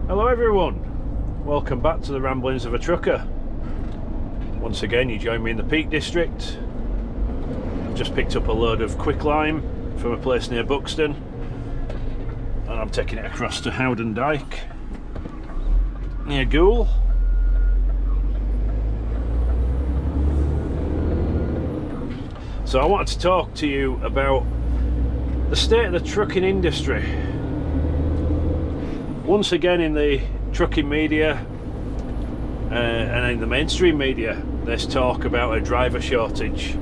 Hello everyone, welcome back to the ramblings of a trucker. Once again you join me in the Peak District. I've just picked up a load of quicklime from a place near Buxton and I'm taking it across to Howden Dyke near Goole. So I wanted to talk to you about the state of the trucking industry. Once again in the trucking media and in the mainstream media there's talk about a driver shortage,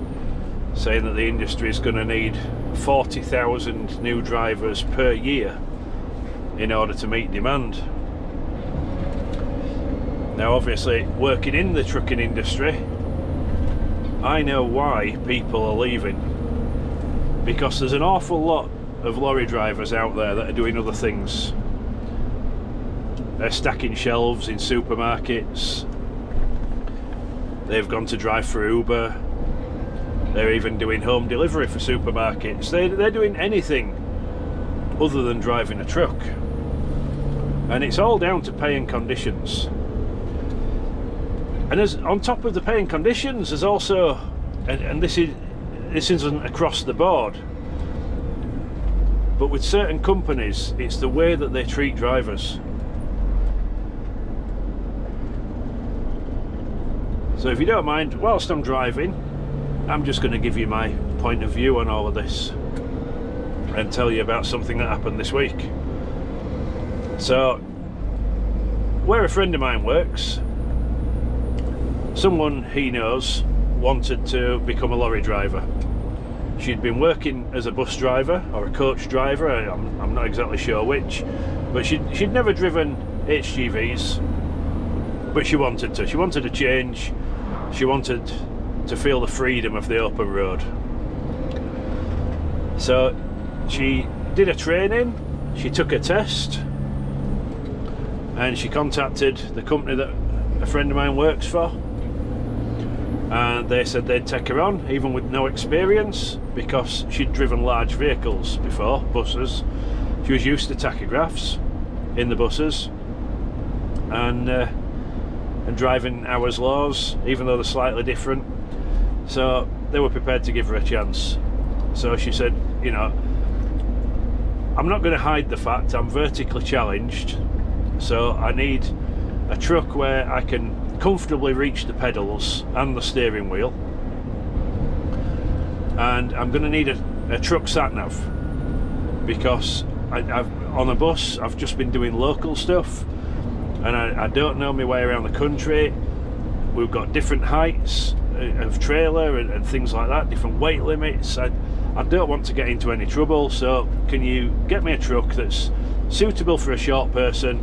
saying that the industry is going to need 40,000 new drivers per year in order to meet demand. Now obviously working in the trucking industry, I know why people are leaving, because there's an awful lot of lorry drivers out there that are doing other things. They're stacking shelves in supermarkets, they've gone to drive for Uber, they're even doing home delivery for supermarkets. They're doing anything other than driving a truck, and it's all down to pay and conditions. And as on top of the pay and conditions, there's also, and this isn't across the board, but with certain companies it's the way that they treat drivers. So if you don't mind, whilst I'm driving, I'm just going to give you my point of view on all of this and tell you about something that happened this week. So, where a friend of mine works, someone he knows wanted to become a lorry driver. She'd been working as a bus driver or a coach driver, I'm not exactly sure which, but she'd never driven HGVs, but she wanted to. She wanted a change. She wanted to feel the freedom of the open road. So she did a training, she took a test, and she contacted the company that a friend of mine works for, and they said they'd take her on even with no experience, because she'd driven large vehicles before, buses. She was used to tachographs in the buses and driving hours laws, even though they're slightly different. So they were prepared to give her a chance. So she said, you know, I'm not going to hide the fact I'm vertically challenged, so I need a truck where I can comfortably reach the pedals and the steering wheel, and I'm going to need a truck sat-nav, because on a bus I've just been doing local stuff and I don't know my way around the country. We've got different heights of trailer and things like that, different weight limits. I don't want to get into any trouble, so can you get me a truck that's suitable for a short person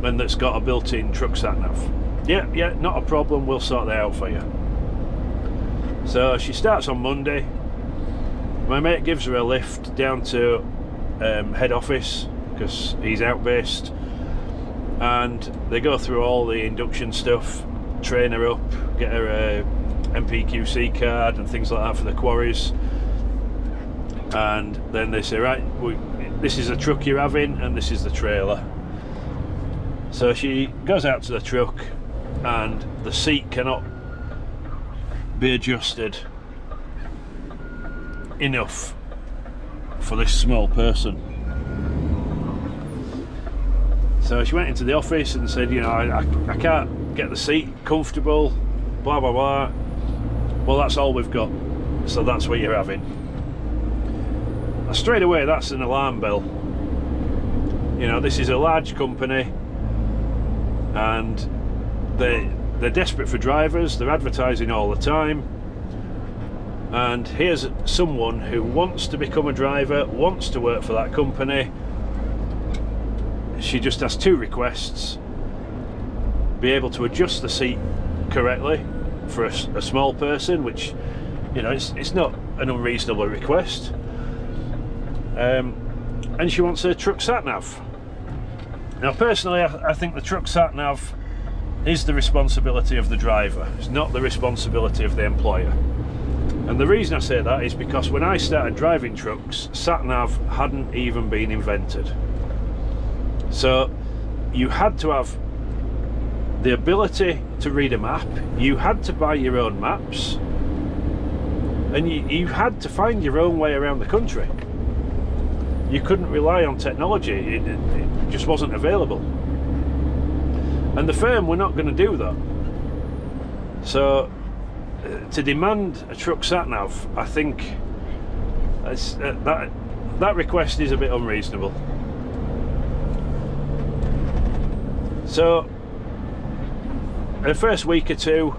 and that's got a built-in truck sat-nav? Yeah, not a problem, we'll sort that out for you. So she starts on Monday. My mate gives her a lift down to head office, because he's out based, and they go through all the induction stuff, train her up, get her a MPQC card and things like that for the quarries, and then they say, right, this is the truck you're having and this is the trailer. So she goes out to the truck and the seat cannot be adjusted enough for this small person. So she went into the office and said, you know, I can't get the seat comfortable, blah blah blah. Well, that's all we've got, so that's what you're having. Now, straight away that's an alarm bell. You know, this is a large company and they're desperate for drivers, they're advertising all the time, and here's someone who wants to become a driver, wants to work for that company. She just has two requests: be able to adjust the seat correctly for a small person, which, you know, it's not an unreasonable request, and she wants a truck sat-nav. Now personally I think the truck sat-nav is the responsibility of the driver, it's not the responsibility of the employer. And the reason I say that is because when I started driving trucks, sat-nav hadn't even been invented. So you had to have the ability to read a map, you had to buy your own maps, and you had to find your own way around the country. You couldn't rely on technology, it just wasn't available. And the firm were not going to do that. So to demand a truck sat-nav, I think that request is a bit unreasonable. So the first week or two,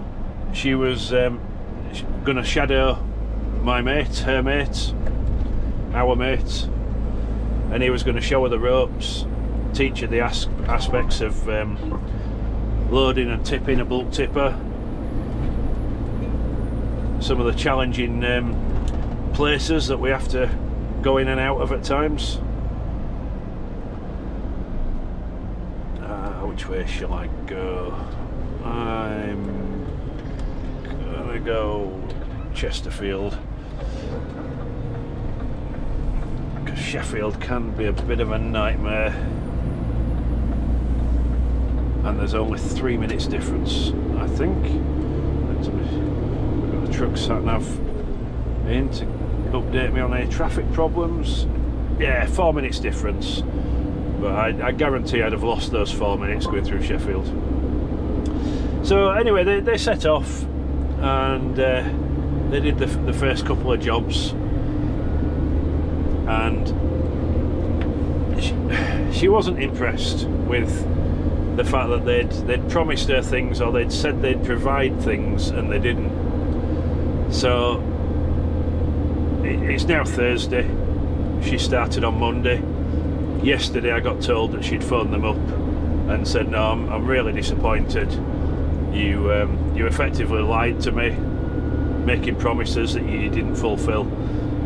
she was going to shadow my mates, her mates, our mates, and he was going to show her the ropes, teach her the aspects of loading and tipping a bulk tipper, some of the challenging places that we have to go in and out of at times. Which way shall I go? I'm gonna go Chesterfield, because Sheffield can be a bit of a nightmare, and there's only 3 minutes difference, I think. We've got the truck sat-nav in to update me on any traffic problems. Yeah, 4 minutes difference, but I guarantee I'd have lost those 4 minutes going through Sheffield. So anyway, they set off, and they did the first couple of jobs, and she wasn't impressed with the fact that they'd promised her things, or they'd said they'd provide things and they didn't. So it's now Thursday. She started on Monday. Yesterday I got told that she'd phoned them up and said, no, I'm really disappointed. You effectively lied to me, making promises that you didn't fulfill.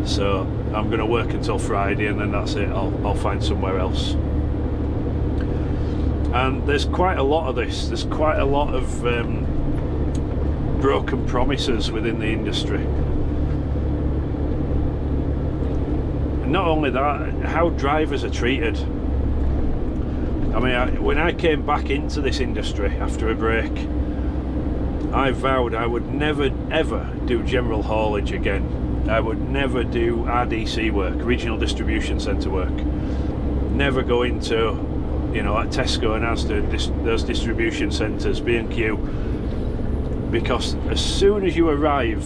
So I'm going to work until Friday, and then that's it. I'll find somewhere else. And there's quite a lot of this. There's quite a lot of broken promises within the industry. And not only that, how drivers are treated. I mean, when I came back into this industry after a break, I vowed I would never ever do general haulage again. I would never do RDC work, regional distribution centre work. Never go into, you know, like Tesco and Asda, those distribution centres, B&Q, because as soon as you arrive,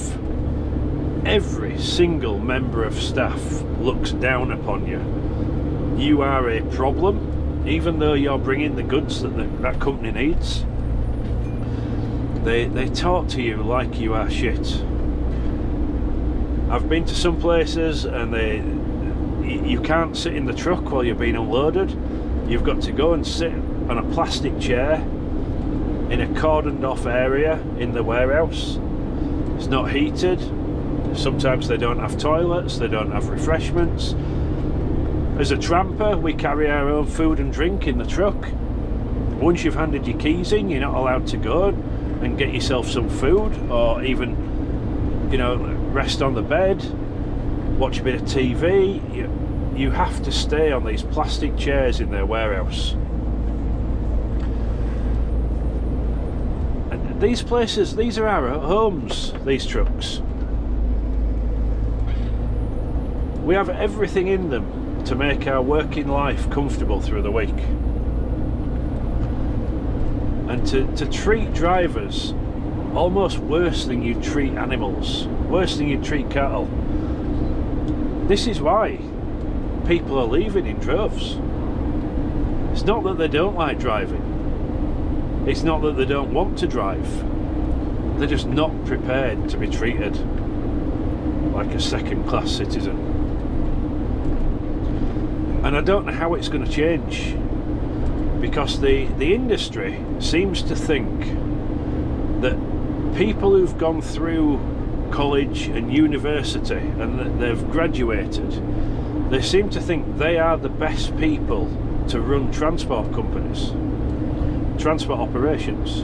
every single member of staff looks down upon you. You are a problem, even though you're bringing the goods that that company needs. They talk to you like you are shit. I've been to some places and you can't sit in the truck while you're being unloaded. You've got to go and sit on a plastic chair in a cordoned off area in the warehouse. It's not heated. Sometimes they don't have toilets, they don't have refreshments. As a tramper, we carry our own food and drink in the truck. Once you've handed your keys in, you're not allowed to go and get yourself some food, or even, you know, rest on the bed, watch a bit of TV. You have to stay on these plastic chairs in their warehouse. And these places, these are our homes, these trucks. We have everything in them to make our working life comfortable through the week. And to treat drivers almost worse than you treat animals, worse than you treat cattle. This is why people are leaving in droves. It's not that they don't like driving. It's not that they don't want to drive. They're just not prepared to be treated like a second-class citizen. And I don't know how it's going to change, because the industry seems to think that people who've gone through college and university and that they've graduated, they seem to think they are the best people to run transport companies, transport operations.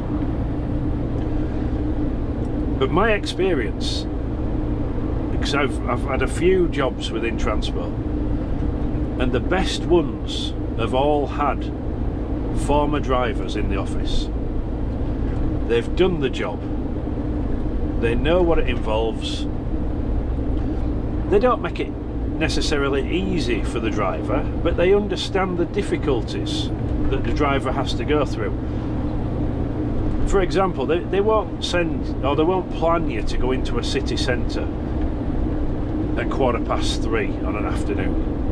But my experience, because I've had a few jobs within transport, and the best ones have all had former drivers in the office. They've done the job. They know what it involves. They don't make it necessarily easy for the driver, but they understand the difficulties that the driver has to go through. For example, they won't send, or they won't plan you to go into a city centre at 3:15 on an afternoon.